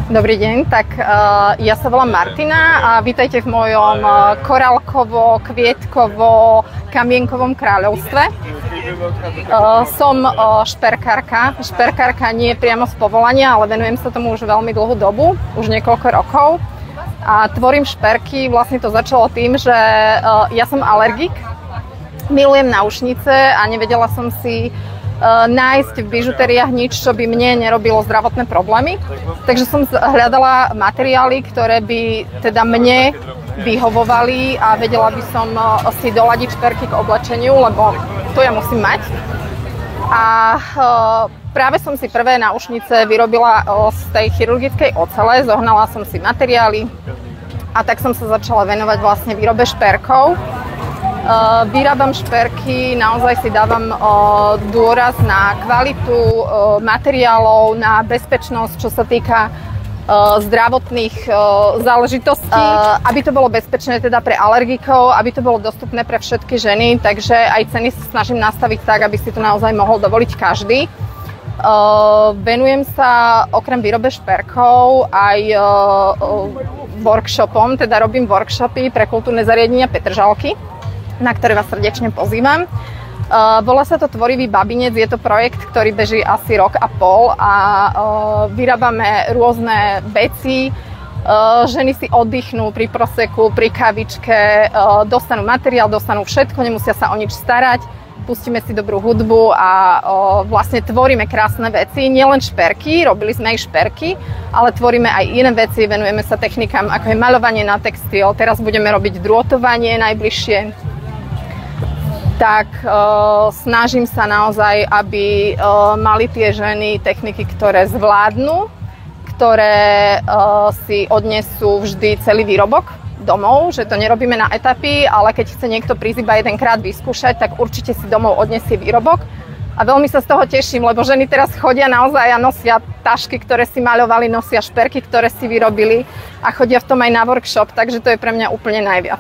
Dobrý deň, tak ja sa volám Martina a vítajte v mojom korálkovo-kvietkovo-kamienkovom kráľovstve. Som šperkárka. Šperkárka nie priamo z povolania, ale venujem sa tomu už veľmi dlhú dobu, už niekoľko rokov. A tvorím šperky, vlastne to začalo tým, že ja som alergik, milujem náušnice a nevedela som si nájsť v bižutériách nič, čo by mne nerobilo zdravotné problémy. Takže som hľadala materiály, ktoré by teda mne vyhovovali a vedela by som si doladiť šperky k oblečeniu, lebo to ja musím mať. A práve som si prvé náušnice vyrobila z tej chirurgickej ocele, zohnala som si materiály a tak som sa začala venovať vlastne výrobe šperkov. Vyrábam šperky, naozaj si dávam dôraz na kvalitu materiálov, na bezpečnosť, čo sa týka zdravotných záležitostí, aby to bolo bezpečné teda pre alergikov, aby to bolo dostupné pre všetky ženy, takže aj ceny sa snažím nastaviť tak, aby si to naozaj mohol dovoliť každý. Venujem sa okrem výrobe šperkov aj workshopom, teda robím workshopy pre kultúrne zariadenia Petržalky, na ktoré vás srdečne pozývam. Volá sa to Tvorivý babinec, je to projekt, ktorý beží asi rok a pol a vyrábame rôzne veci. Ženy si oddychnú pri proseku, pri kavičke, dostanú materiál, dostanú všetko, nemusia sa o nič starať. Pustíme si dobrú hudbu a vlastne tvoríme krásne veci. Nielen šperky, robili sme aj šperky, ale tvoríme aj iné veci, venujeme sa technikám ako je maľovanie na textil. Teraz budeme robiť drôtovanie najbližšie. Tak snažím sa naozaj, aby mali tie ženy techniky, ktoré zvládnu, ktoré si odnesú vždy celý výrobok domov, že to nerobíme na etapy, ale keď chce niekto prísť iba jedenkrát vyskúšať, tak určite si domov odnesie výrobok. A veľmi sa z toho teším, lebo ženy teraz chodia naozaj a nosia tašky, ktoré si maľovali, nosia šperky, ktoré si vyrobili a chodia v tom aj na workshop, takže to je pre mňa úplne najviac.